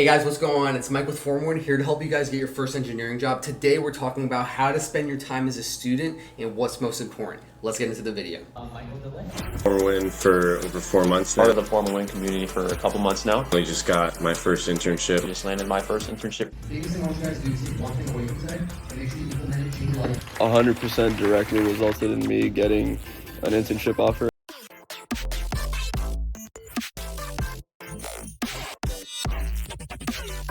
Hey guys, what's going on? It's Mike with FormAWin here to help you guys get your first engineering job. Today we're talking about how to spend your time as a student and what's most important. Let's get into the video. FormAWin for over 4 months now. Part of the FormAWin community for a couple months now. I just got my first internship. Just landed my first internship. The biggest thing I want you guys to do is take one thing away from today and make sure you implement it in your life. 100% directly resulted in me getting an internship offer.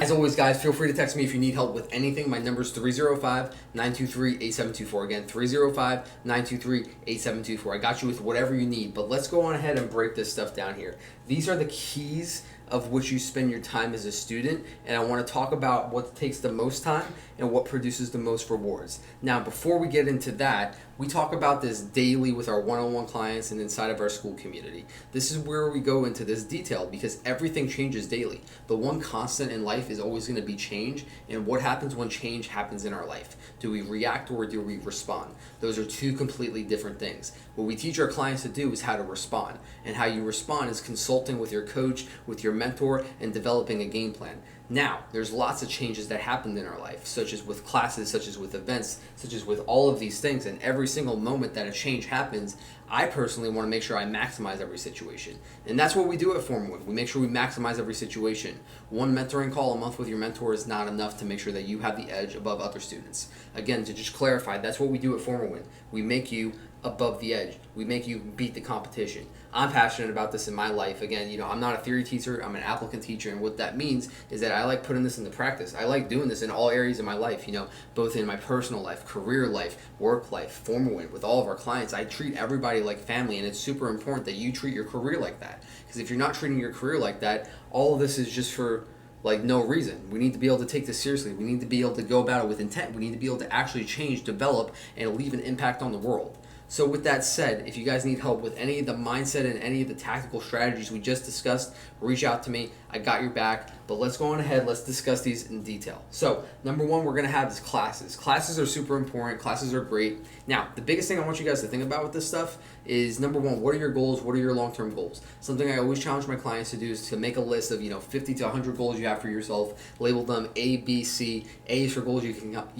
As always, guys, feel free to text me if you need help with anything. My number is 305-923-8724. Again, 305-923-8724. I got you with whatever you need, but let's go on ahead and break this stuff down here. These are the keys of which you spend your time as a student, and I want to talk about what takes the most time and what produces the most rewards. Now, before we get into that, we talk about this daily with our one-on-one clients and inside of our school community. This is where we go into this detail because everything changes daily. The one constant in life is always going to be change, and what happens when change happens in our life? Do we react or do we respond? Those are two completely different things. What we teach our clients to do is how to respond, and how you respond is consulting with your coach, with your mentor, and developing a game plan. Now, there's lots of changes that happened in our life, such as with classes, such as with events, such as with all of these things, and every single moment that a change happens, I personally want to make sure I maximize every situation. And that's what we do at FormAWin. We make sure we maximize every situation. One mentoring call a month with your mentor is not enough to make sure that you have the edge above other students. Again, to just clarify, that's what we do at FormAWin. We make you above the edge. We make you beat the competition. I'm passionate about this in my life. Again, I'm not a theory teacher, I'm an applicant teacher, and what that means is that I like putting this into practice. I like doing this in all areas of my life, both in my personal life, career life, work life, FormAWin. With all of our clients, I treat everybody like family, and it's super important that you treat your career like that. Because if you're not treating your career like that, all of this is just for no reason. We need to be able to take this seriously. We need to be able to go about it with intent. We need to be able to actually change, develop, and leave an impact on the world. So with that said, if you guys need help with any of the mindset and any of the tactical strategies we just discussed, reach out to me. I got your back. But let's go on ahead. Let's discuss these in detail. So number one we're going to have is classes. Classes are super important. Classes are great. Now, the biggest thing I want you guys to think about with this stuff is, number one, what are your goals? What are your long-term goals? Something I always challenge my clients to do is to make a list of 50 to 100 goals you have for yourself. Label them A, B, C. A is for goals you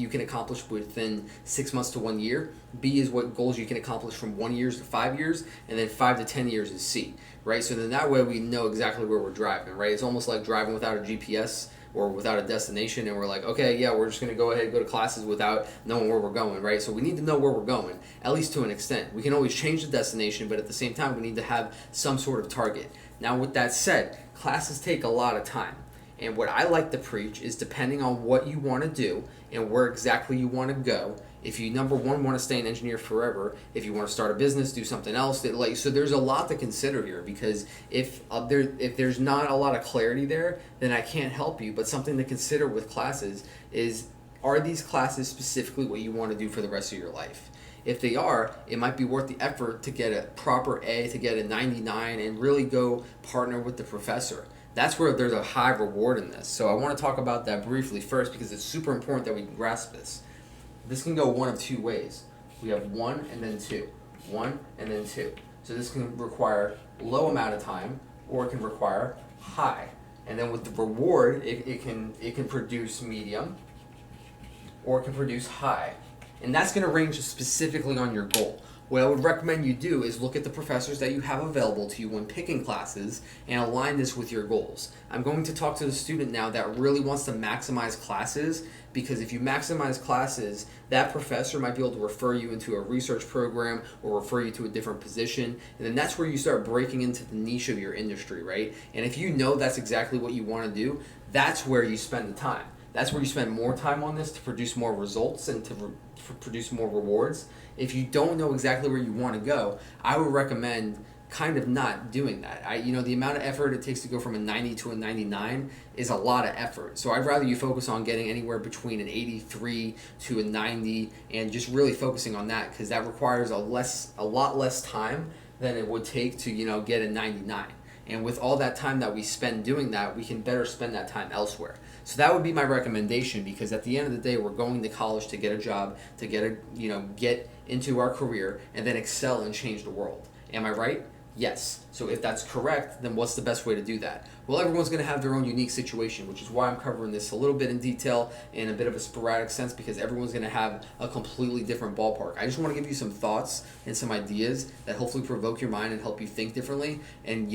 can accomplish within 6 months to 1 year. B is what goals you can accomplish from 1 year to 5 years, and then 5 to 10 years is C, right? So then that way we know exactly where we're driving, right? It's almost like driving without a GPS or without a destination, and we're like, okay, yeah, we're just going to go ahead and go to classes without knowing where we're going, right? So we need to know where we're going, at least to an extent. We can always change the destination, but at the same time, we need to have some sort of target. Now, with that said, classes take a lot of time. And what I like to preach is, depending on what you want to do and where exactly you want to go, if you, number one, want to stay an engineer forever, if you want to start a business, do something else, so there's a lot to consider here, because if there's not a lot of clarity there, then I can't help you. But something to consider with classes is, are these classes specifically what you want to do for the rest of your life? If they are, it might be worth the effort to get a proper A, to get a 99, and really go partner with the professor. That's where there's a high reward in this. So I want to talk about that briefly first, because it's super important that we grasp this. This can go one of two ways. We have 1 and then 2. 1 and then 2. So this can require low amount of time, or it can require high. And then with the reward, it can produce medium, or it can produce high. And that's going to range specifically on your goal. What I would recommend you do is look at the professors that you have available to you when picking classes and align this with your goals. I'm going to talk to the student now that really wants to maximize classes, because if you maximize classes, that professor might be able to refer you into a research program or refer you to a different position, and then that's where you start breaking into the niche of your industry, right? And if you know that's exactly what you want to do, that's where you spend the time. That's where you spend more time on this to produce more results and to produce more rewards. If you don't know exactly where you want to go, I would recommend kind of not doing that. The amount of effort it takes to go from a 90 to a 99 is a lot of effort. So I'd rather you focus on getting anywhere between an 83 to a 90 and just really focusing on that, because that requires a lot less time than it would take to get a 99. And with all that time that we spend doing that, we can better spend that time elsewhere. So that would be my recommendation, because at the end of the day, we're going to college to get a job, to get into our career, and then excel and change the world. Am I right? Yes. So if that's correct, then what's the best way to do that? Well, everyone's going to have their own unique situation, which is why I'm covering this a little bit in detail in a bit of a sporadic sense, because everyone's going to have a completely different ballpark. I just want to give you some thoughts and some ideas that hopefully provoke your mind and help you think differently and,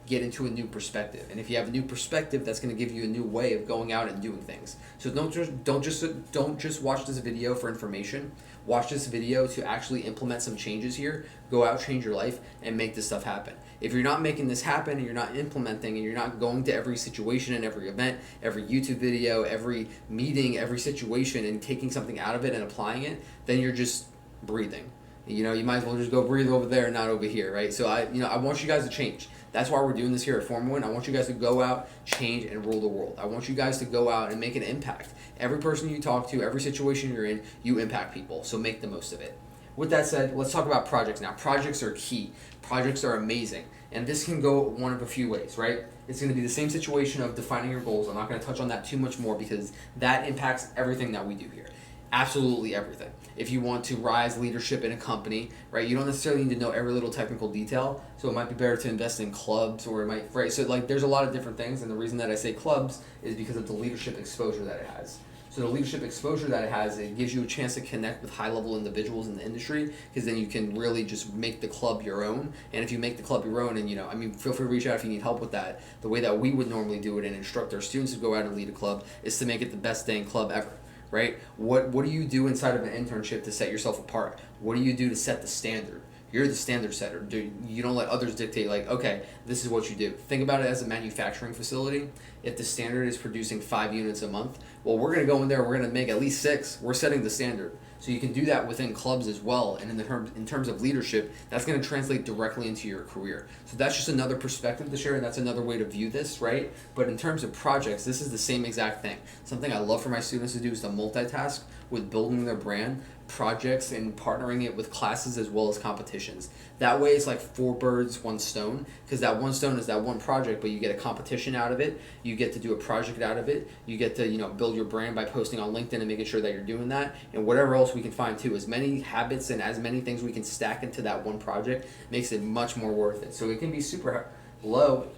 get into a new perspective. And if you have a new perspective, that's going to give you a new way of going out and doing things. So don't just watch this video for information. Watch this video to actually implement some changes here. Go out, change your life, and make this stuff happen. If you're not making this happen and you're not implementing and you're not going to every situation and every event, every YouTube video, every meeting, every situation and taking something out of it and applying it, then you're just breathing. You might as well just go breathe over there and not over here, right? So I want you guys to change. That's why we're doing this here at FormAWin. I want you guys to go out, change, and rule the world. I want you guys to go out and make an impact. Every person you talk to, every situation you're in, you impact people. So make the most of it. With that said, let's talk about projects now. Projects are key. Projects are amazing. And this can go one of a few ways, right? It's going to be the same situation of defining your goals. I'm not going to touch on that too much more because that impacts everything that we do here. Absolutely everything. If you want to rise leadership in a company, right, you don't necessarily need to know every little technical detail. So it might be better to invest in clubs, or it might, right? So there's a lot of different things. And the reason that I say clubs is because of the leadership exposure that it has. So the leadership exposure that it has, it gives you a chance to connect with high-level individuals in the industry, because then you can really just make the club your own. And if you make the club your own, and feel free to reach out if you need help with that. The way that we would normally do it and instruct our students to go out and lead a club is to make it the best dang club ever. Right? What do you do inside of an internship to set yourself apart? What do you do to set the standard? You're the standard setter. You don't let others dictate, okay, this is what you do. Think about it as a manufacturing facility. If the standard is producing 5 units a month, well, we're going to go in there, we're going to make at least 6. We're setting the standard. So you can do that within clubs as well. And in terms of leadership, that's going to translate directly into your career. So that's just another perspective to share, and that's another way to view this, right? But in terms of projects, this is the same exact thing. Something I love for my students to do is to multitask with building their brand, projects, and partnering it with classes as well as competitions. That way it's like 4 birds, 1 stone, because that 1 stone is that one project, but you get a competition out of it, you get to do a project out of it, you get to build your brand by posting on LinkedIn and making sure that you're doing that, and whatever else we can find too. As many habits and as many things we can stack into that one project makes it much more worth it. So it can be super low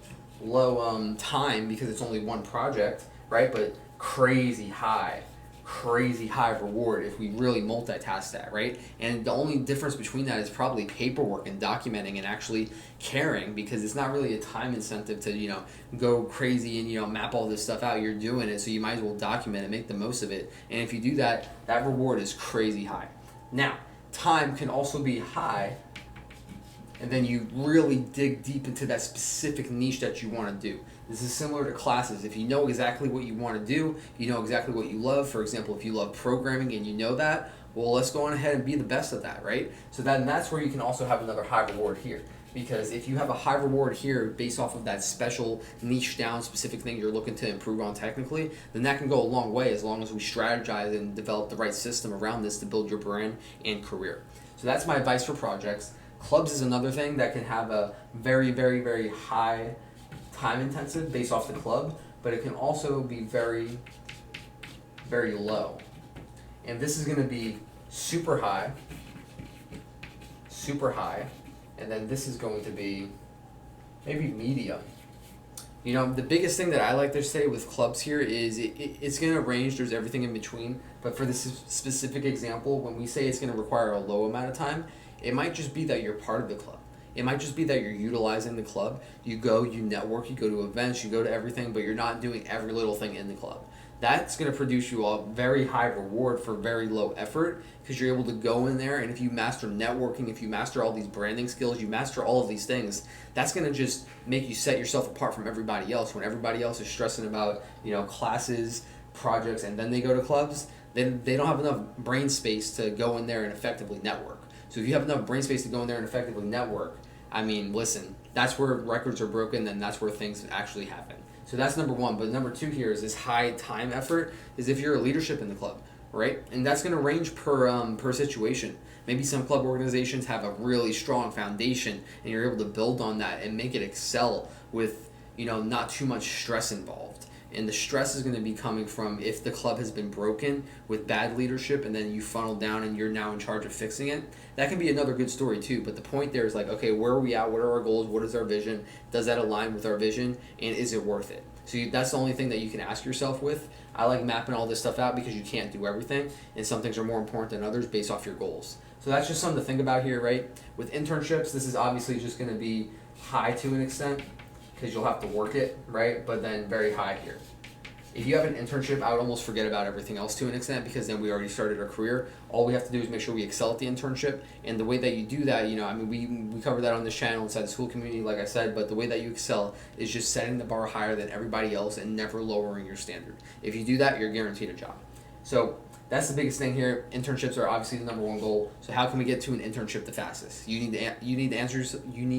time because it's only one project, right? But crazy high reward if we really multitask that, right? And the only difference between that is probably paperwork and documenting and actually caring, because it's not really a time incentive to go crazy and map all this stuff out. You're doing it, so you might as well document it, make the most of it. And if you do that, that reward is crazy high. Now, time can also be high, and then you really dig deep into that specific niche that you want to do. This is similar to classes. If you know exactly what you want to do, you know exactly what you love. For example, if you love programming and you know that, well, let's go on ahead and be the best at that, right? So that's where you can also have another high reward here. Because if you have a high reward here based off of that special niche down specific thing you're looking to improve on technically, then that can go a long way as long as we strategize and develop the right system around this to build your brand and career. So that's my advice for projects. Clubs is another thing that can have a very, very, very high time intensive based off the club, but it can also be very, very low. And this is going to be super high, and then this is going to be maybe medium. The biggest thing that I like to say with clubs here is it's going to range. There's everything in between, but for this specific example, when we say it's going to require a low amount of time, it might just be that you're part of the club. It might just be that you're utilizing the club. You go, you network, you go to events, you go to everything, but you're not doing every little thing in the club. That's going to produce you a very high reward for very low effort, because you're able to go in there, and if you master networking, if you master all these branding skills, you master all of these things, that's going to just make you set yourself apart from everybody else. When everybody else is stressing about classes, projects, and then they go to clubs, then they don't have enough brain space to go in there and effectively network. So if you have enough brain space to go in there and effectively network, listen, that's where records are broken, and that's where things actually happen. So that's number 1. But number 2 here is this high time effort is if you're a leadership in the club, right? And that's going to range per situation. Maybe some club organizations have a really strong foundation, and you're able to build on that and make it excel with not too much stress involved. and the stress is going to be coming from if the club has been broken with bad leadership and then you funnel down and you're now in charge of fixing it. That can be another good story too, but the point there is like, okay, where are we at? What are our goals? What is our vision? Does that align with our vision, and is it worth it? So that's the only thing that you can ask yourself with. I like mapping all this stuff out because you can't do everything, and some things are more important than others based off your goals. So that's just something to think about here, right? With internships, this is obviously just going to be high to an extent because you'll have to work it, right? But then very high here. If you have an internship, I would almost forget about everything else to an extent because then we already started our career. All we have to do is make sure we excel at the internship. And the way that you do that, I mean, we cover that on this channel inside the school community, like I said, but the way that you excel is just setting the bar higher than everybody else and never lowering your standard. If you do that, you're guaranteed a job. So that's the biggest thing here. Internships are obviously the number one goal. So how can we get to an internship the fastest? You need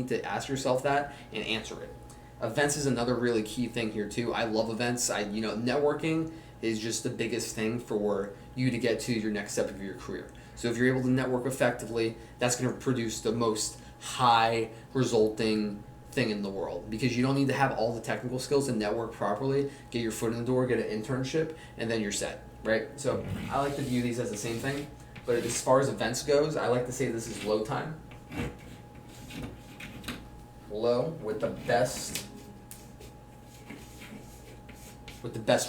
to ask yourself that and answer it. Events is another really key thing here too. I love events. Networking is just the biggest thing for you to get to your next step of your career. So if you're able to network effectively, that's going to produce the most high resulting thing in the world, because you don't need to have all the technical skills to network properly, get your foot in the door, get an internship, and then you're set, right? So I like to view these as the same thing, but as far as events goes, I like to say this is low time. Low with the best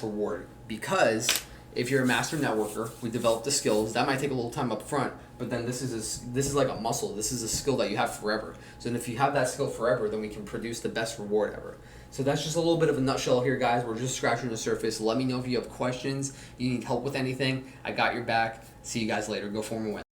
reward, because if you're a master networker, we develop the skills. That might take a little time up front, but then this is like a muscle. This is a skill that you have forever. So if you have that skill forever, then we can produce the best reward ever. So that's just a little bit of a nutshell here, guys. We're just scratching the surface. Let me know if you have questions, you need help with anything. I got your back. See you guys later. Go FormAWin.